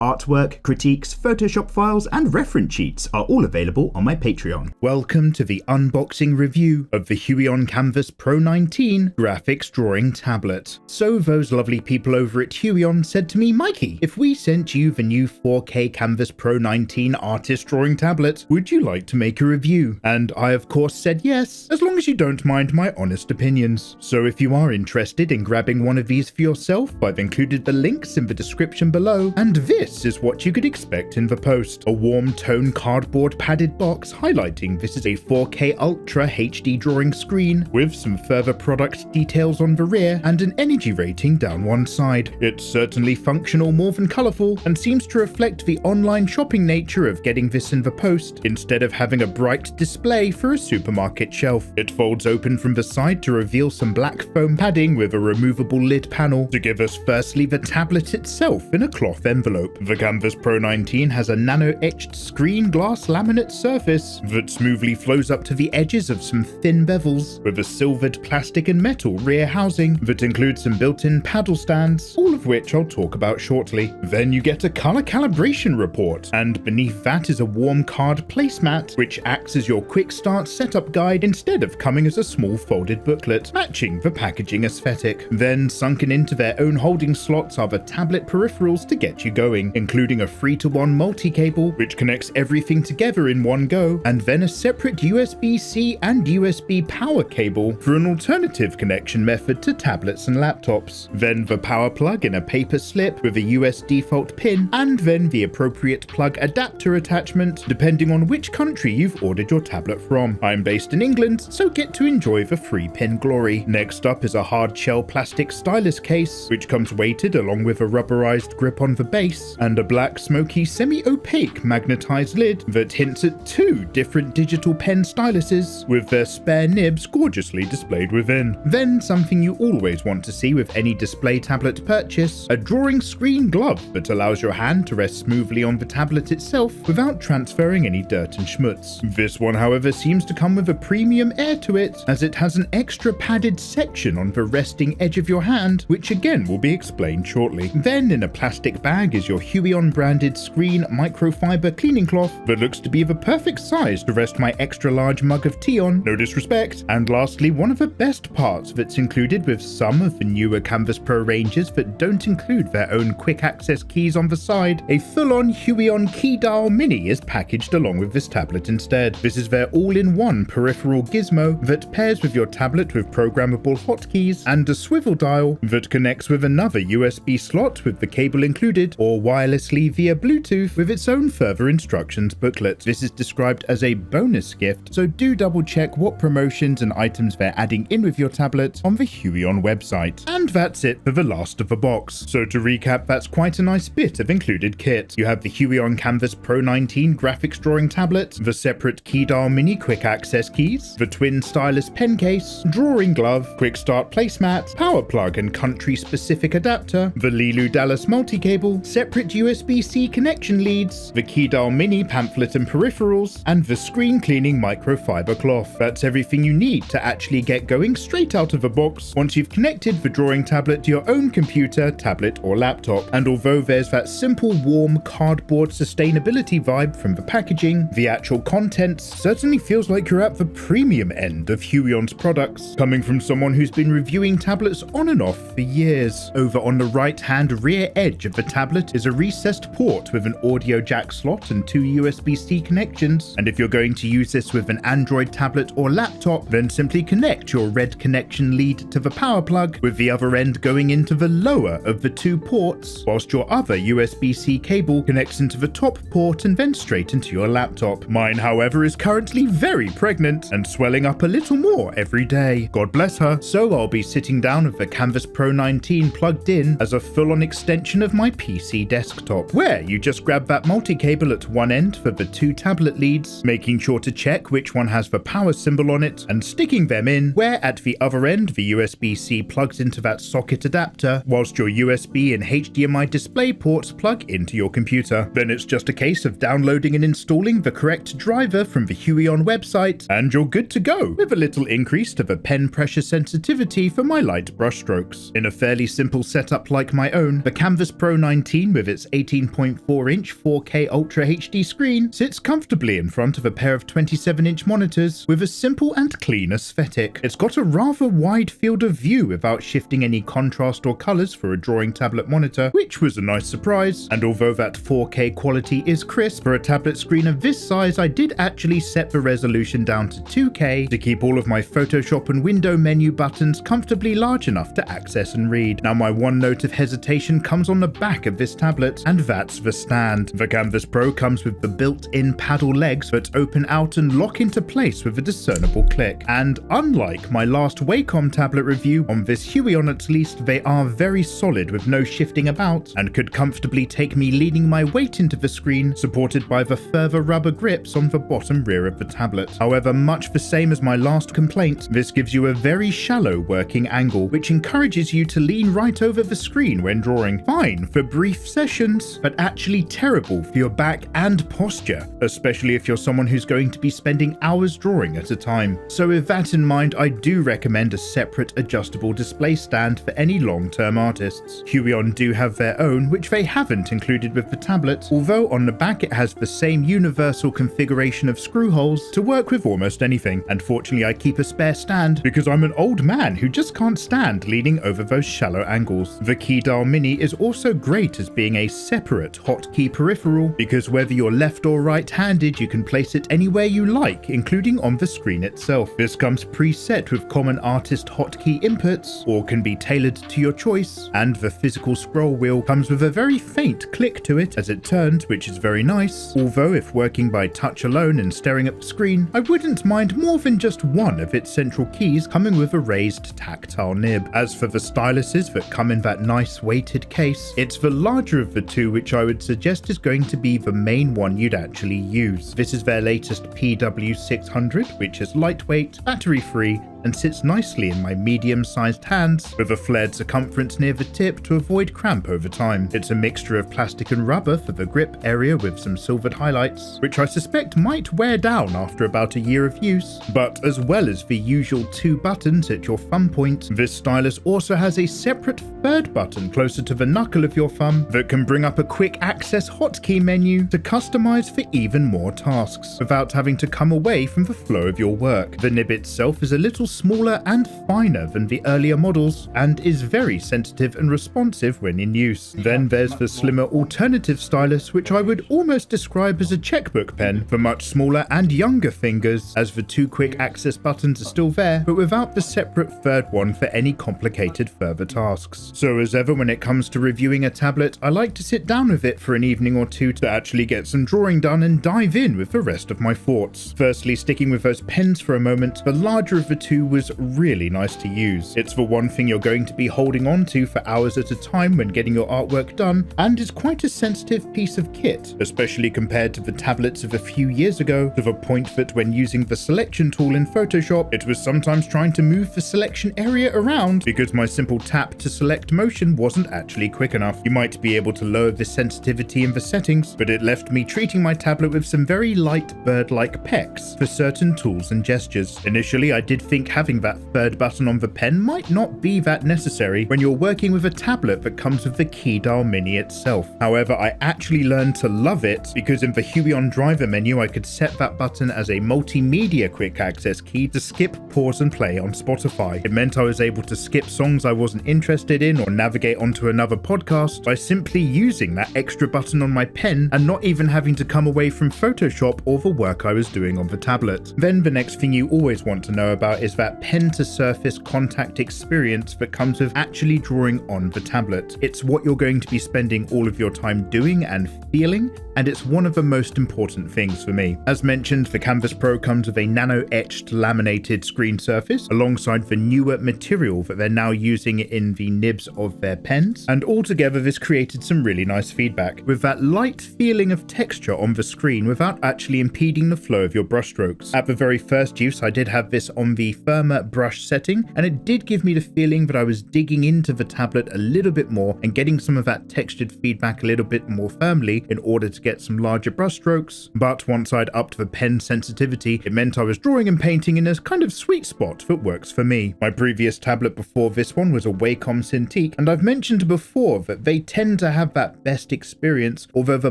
Artwork, critiques, Photoshop files, and reference sheets are all available on my Patreon. Welcome to the unboxing review of the Huion Kamvas Pro 19 graphics drawing tablet. So those lovely people over at Huion said to me, Mikey, if we sent you the new 4K Kamvas Pro 19 artist drawing tablet, would you like to make a review? And I of course said yes, as long as you don't mind my honest opinions. So if you are interested in grabbing one of these for yourself, I've included the links in the description below, and this is what you could expect in the post. A warm tone cardboard padded box highlighting this is a 4K Ultra HD drawing screen with some further product details on the rear and an energy rating down one side. It's certainly functional more than colourful and seems to reflect the online shopping nature of getting this in the post instead of having a bright display for a supermarket shelf. It folds open from the side to reveal some black foam padding with a removable lid panel to give us firstly the tablet itself in a cloth envelope. The Kamvas Pro 19 has a nano-etched screen glass laminate surface that smoothly flows up to the edges of some thin bevels, with a silvered plastic and metal rear housing that includes some built-in paddle stands, all of which I'll talk about shortly. Then you get a color calibration report, and beneath that is a warm card placemat, which acts as your quick start setup guide instead of coming as a small folded booklet, matching the packaging aesthetic. Then sunken into their own holding slots are the tablet peripherals to get you going, including a 3-to-1 multi-cable which connects everything together in one go, and then a separate USB-C and USB power cable for an alternative connection method to tablets and laptops. Then the power plug in a paper slip with a US default pin, and then the appropriate plug adapter attachment depending on which country you've ordered your tablet from. I'm based in England, so get to enjoy the 3-pin glory. Next up is a hard shell plastic stylus case which comes weighted along with a rubberized grip on the base, and a black smoky semi-opaque magnetized lid that hints at 2 different digital pen styluses with their spare nibs gorgeously displayed within. Then something you always want to see with any display tablet purchase, a drawing screen glove that allows your hand to rest smoothly on the tablet itself without transferring any dirt and schmutz. This one however seems to come with a premium air to it, as it has an extra padded section on the resting edge of your hand, which again will be explained shortly. Then in a plastic bag is your Huion branded screen microfiber cleaning cloth that looks to be the perfect size to rest my extra large mug of tea on, no disrespect. And lastly, one of the best parts that's included with some of the newer Kamvas Pro ranges that don't include their own quick access keys on the side, a full-on Huion Keydial mini is packaged along with this tablet instead. This is their all-in-one peripheral gizmo that pairs with your tablet with programmable hotkeys and a swivel dial that connects with another USB slot with the cable included, or wirelessly via Bluetooth with its own further instructions booklet. This is described as a bonus gift, so do double check what promotions and items they're adding in with your tablet on the Huion website. And that's it for the last of the box. So to recap, that's quite a nice bit of included kit. You have the Huion Kamvas Pro 19 graphics drawing tablet, the separate Keydial mini quick access keys, the twin stylus pen case, drawing glove, quick start placemat, power plug and country specific adapter, the Lilu Dallas multi-cable, separate USB-C connection leads, the Keydial mini pamphlet and peripherals, and the screen cleaning microfiber cloth. That's everything you need to actually get going straight out of the box once you've connected the drawing tablet to your own computer, tablet or laptop. And although there's that simple warm cardboard sustainability vibe from the packaging, the actual contents certainly feels like you're at the premium end of Huion's products, coming from someone who's been reviewing tablets on and off for years. Over on the right hand rear edge of the tablet is a recessed port with an audio jack slot and 2 USB-C connections, and if you're going to use this with an Android tablet or laptop, then simply connect your red connection lead to the power plug, with the other end going into the lower of the 2 ports, whilst your other USB-C cable connects into the top port and then straight into your laptop. Mine, however, is currently very pregnant and swelling up a little more every day. God bless her. So I'll be sitting down with the Kamvas Pro 19 plugged in as a full-on extension of my PC desktop, where you just grab that multi-cable at one end for the 2 tablet leads, making sure to check which one has the power symbol on it, and sticking them in, where at the other end the USB-C plugs into that socket adapter, whilst your USB and HDMI display ports plug into your computer. Then it's just a case of downloading and installing the correct driver from the Huion website, and you're good to go, with a little increase to the pen pressure sensitivity for my light brushstrokes. In a fairly simple setup like my own, the Kamvas Pro 19 with with its 18.4-inch 4K Ultra HD screen sits comfortably in front of a pair of 27-inch monitors with a simple and clean aesthetic. It's got a rather wide field of view without shifting any contrast or colours for a drawing tablet monitor, which was a nice surprise. And although that 4K quality is crisp, for a tablet screen of this size I did actually set the resolution down to 2K to keep all of my Photoshop and window menu buttons comfortably large enough to access and read. Now my one note of hesitation comes on the back of this tablet, and that's the stand. The Kamvas Pro comes with the built-in paddle legs that open out and lock into place with a discernible click. And unlike my last Wacom tablet review, on this Huion at least, they are very solid with no shifting about, and could comfortably take me leaning my weight into the screen, supported by the further rubber grips on the bottom rear of the tablet. However, much the same as my last complaint, this gives you a very shallow working angle, which encourages you to lean right over the screen when drawing. Fine for brief sessions, but actually terrible for your back and posture, especially if you're someone who's going to be spending hours drawing at a time. So with that in mind, I do recommend a separate adjustable display stand for any long-term artists. Huion do have their own, which they haven't included with the tablet, although on the back it has the same universal configuration of screw holes to work with almost anything. And fortunately I keep a spare stand because I'm an old man who just can't stand leaning over those shallow angles. The Keydial Mini is also great as being a separate hotkey peripheral, because whether you're left or right-handed you can place it anywhere you like, including on the screen itself. This comes preset with common artist hotkey inputs, or can be tailored to your choice, and the physical scroll wheel comes with a very faint click to it as it turns, which is very nice, although if working by touch alone and staring at the screen, I wouldn't mind more than just one of its central keys coming with a raised tactile nib. As for the styluses that come in that nice weighted case, it's the larger of the two which I would suggest is going to be the main one you'd actually use. This is their latest PW600, which is lightweight, battery-free, and sits nicely in my medium-sized hands, with a flared circumference near the tip to avoid cramp over time. It's a mixture of plastic and rubber for the grip area with some silvered highlights, which I suspect might wear down after about a year of use. But as well as the usual 2 buttons at your thumb point, this stylus also has a separate third button closer to the knuckle of your thumb that can bring up a quick access hotkey menu to customize for even more tasks, without having to come away from the flow of your work. The nib itself is a little smaller and finer than the earlier models, and is very sensitive and responsive when in use. Then there's the slimmer alternative stylus, which I would almost describe as a checkbook pen for much smaller and younger fingers, as the 2 quick access buttons are still there, but without the separate third one for any complicated further tasks. So as ever when it comes to reviewing a tablet, I like to sit down with it for an evening or two to actually get some drawing done and dive in with the rest of my thoughts. Firstly, sticking with those pens for a moment, the larger of the two was really nice to use. It's the one thing you're going to be holding on to for hours at a time when getting your artwork done, and is quite a sensitive piece of kit, especially compared to the tablets of a few years ago, to the point that when using the selection tool in Photoshop, it was sometimes trying to move the selection area around because my simple tap to select motion wasn't actually quick enough. You might be able to lower the sensitivity in the settings, but it left me treating my tablet with some very light bird-like pecks for certain tools and gestures. Initially, I did think having that third button on the pen might not be that necessary when you're working with a tablet that comes with the Keydial Mini itself. However, I actually learned to love it because in the Huion driver menu I could set that button as a multimedia quick access key to skip, pause and play on Spotify. It meant I was able to skip songs I wasn't interested in or navigate onto another podcast by simply using that extra button on my pen and not even having to come away from Photoshop or the work I was doing on the tablet. Then the next thing you always want to know about is that pen to surface contact experience that comes with actually drawing on the tablet. It's what you're going to be spending all of your time doing and feeling, and it's one of the most important things for me. As mentioned, the Kamvas Pro comes with a nano-etched laminated screen surface alongside the newer material that they're now using in the nibs of their pens, and altogether this created some really nice feedback, with that light feeling of texture on the screen without actually impeding the flow of your brushstrokes. At the very first use, I did have this on the firmer brush setting, and it did give me the feeling that I was digging into the tablet a little bit more and getting some of that textured feedback a little bit more firmly in order to get some larger brush strokes. But once I'd upped the pen sensitivity, it meant I was drawing and painting in a kind of sweet spot that works for me. My previous tablet before this one was a Wacom Cintiq, and I've mentioned before that they tend to have that best experience, although the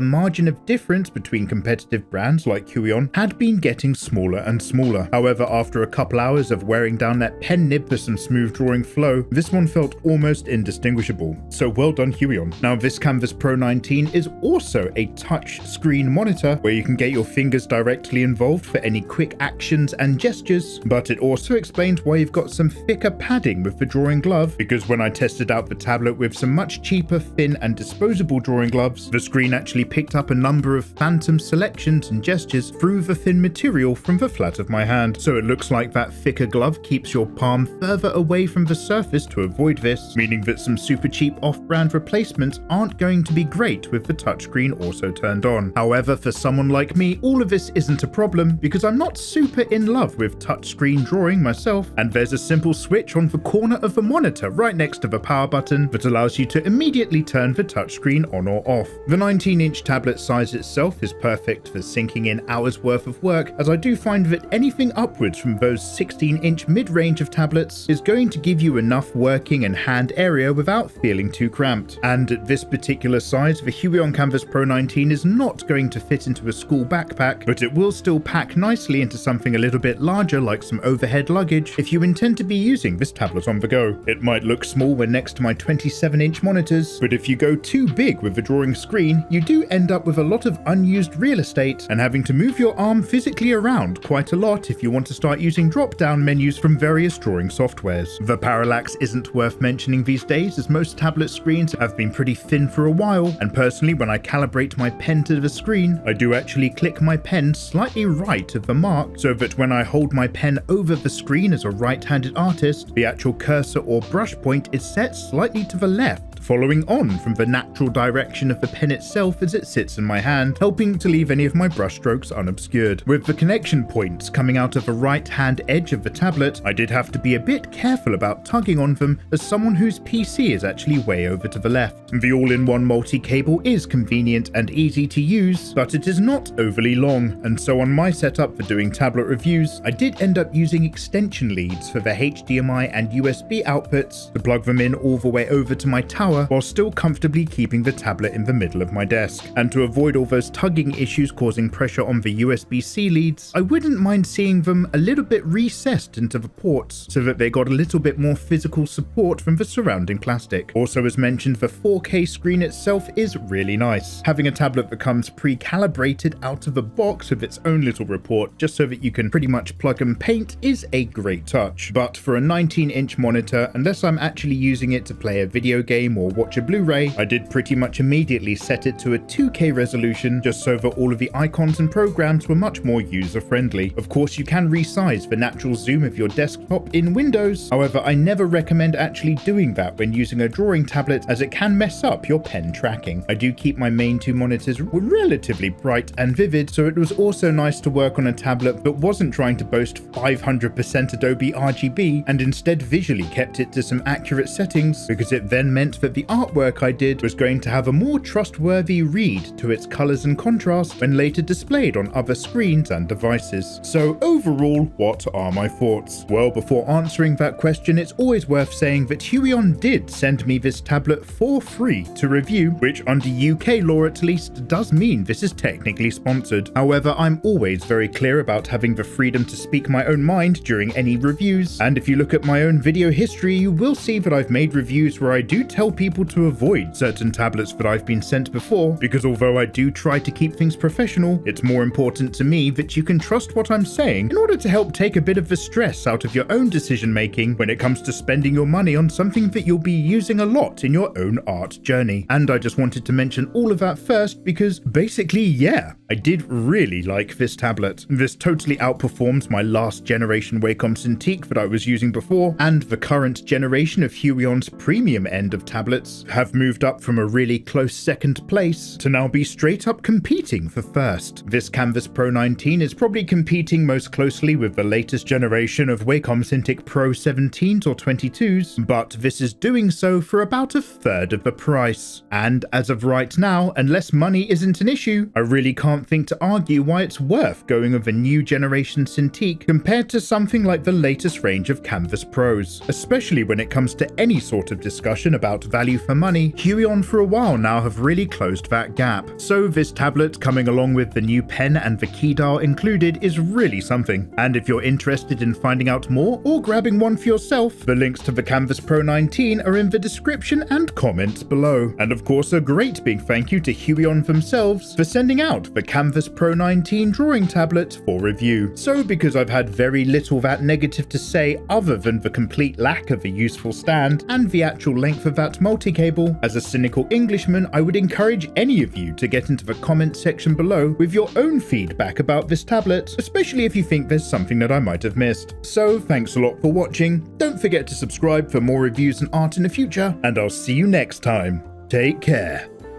margin of difference between competitive brands like Huion had been getting smaller and smaller. However, after a couple hours of wearing down that pen nib for some smooth drawing flow, this one felt almost indistinguishable. So well done, Huion. Now, this Kamvas Pro 19 is also a touch screen monitor where you can get your fingers directly involved for any quick actions and gestures, but it also explains why you've got some thicker padding with the drawing glove, because when I tested out the tablet with some much cheaper, thin and disposable drawing gloves, the screen actually picked up a number of phantom selections and gestures through the thin material from the flat of my hand. So it looks like that thicker glove keeps your palm further away from the surface to avoid this, meaning that some super cheap off-brand replacements aren't going to be great with the touchscreen also turned on. However, for someone like me, all of this isn't a problem because I'm not super in love with touchscreen drawing myself, and there's a simple switch on the corner of the monitor right next to the power button that allows you to immediately turn the touchscreen on or off. The 19-inch tablet size itself is perfect for sinking in hours worth of work, as I do find that anything upwards from those 16-inch mid-range of tablets is going to give you enough working and hand area without feeling too cramped. And at this particular size, the Huion Kamvas Pro 19 is not going to fit into a school backpack, but it will still pack nicely into something a little bit larger like some overhead luggage if you intend to be using this tablet on the go. It might look small when next to my 27-inch monitors, but if you go too big with the drawing screen, you do end up with a lot of unused real estate and having to move your arm physically around quite a lot if you want to start using drop-down menus from various drawing softwares. The parallax isn't worth mentioning these days, as most tablet screens have been pretty thin for a while, and personally when I calibrate my pen to the screen, I do actually click my pen slightly right of the mark, so that when I hold my pen over the screen as a right-handed artist, the actual cursor or brush point is set slightly to the left, following on from the natural direction of the pen itself as it sits in my hand, helping to leave any of my brushstrokes unobscured. With the connection points coming out of the right-hand edge of the tablet, I did have to be a bit careful about tugging on them as someone whose PC is actually way over to the left. The all-in-one multi-cable is convenient and easy to use, but it is not overly long, and so on my setup for doing tablet reviews, I did end up using extension leads for the HDMI and USB outputs to plug them in all the way over to my tower while still comfortably keeping the tablet in the middle of my desk. And to avoid all those tugging issues causing pressure on the USB-C leads, I wouldn't mind seeing them a little bit recessed into the ports so that they got a little bit more physical support from the surrounding plastic. Also, as mentioned, the 4K screen itself is really nice. Having a tablet that comes pre-calibrated out of the box with its own little report just so that you can pretty much plug and paint is a great touch. But for a 19-inch monitor, unless I'm actually using it to play a video game or watch a Blu-ray, I did pretty much immediately set it to a 2K resolution just so that all of the icons and programs were much more user-friendly. Of course, you can resize the natural zoom of your desktop in Windows, however I never recommend actually doing that when using a drawing tablet as it can mess up your pen tracking. I do keep my main two monitors relatively bright and vivid, so it was also nice to work on a tablet that wasn't trying to boast 500% Adobe RGB and instead visually kept it to some accurate settings, because it then meant that the artwork I did was going to have a more trustworthy read to its colors and contrast when later displayed on other screens and devices. So overall, what are my thoughts? Well, before answering that question, it's always worth saying that Huion did send me this tablet for free to review, which under UK law at least does mean this is technically sponsored. However, I'm always very clear about having the freedom to speak my own mind during any reviews, and if you look at my own video history, you will see that I've made reviews where I do tell people to avoid certain tablets that I've been sent before, because although I do try to keep things professional, it's more important to me that you can trust what I'm saying in order to help take a bit of the stress out of your own decision making when it comes to spending your money on something that you'll be using a lot in your own art journey. And I just wanted to mention all of that first because basically, yeah, I did really like this tablet. This totally outperforms my last generation Wacom Cintiq that I was using before, and the current generation of Huion's premium end of tablet tablets have moved up from a really close second place to now be straight up competing for first. This Kamvas Pro 19 is probably competing most closely with the latest generation of Huion Kamvas Pro 17s or 22s, but this is doing so for about a third of the price. And as of right now, unless money isn't an issue, I really can't think to argue why it's worth going with a new generation Cintiq compared to something like the latest range of Kamvas Pros, especially when it comes to any sort of discussion about value for money. Huion for a while now have really closed that gap, so this tablet coming along with the new pen and the Keydial included is really something. And if you're interested in finding out more or grabbing one for yourself, the links to the Kamvas Pro 19 are in the description and comments below. And of course, a great big thank you to Huion themselves for sending out the Kamvas Pro 19 drawing tablet for review. So because I've had very little that negative to say other than the complete lack of a useful stand and the actual length of that multi-cable, as a cynical Englishman, I would encourage any of you to get into the comment section below with your own feedback about this tablet, especially if you think there's something that I might have missed. So thanks a lot for watching, don't forget to subscribe for more reviews and art in the future, and I'll see you next time. Take care.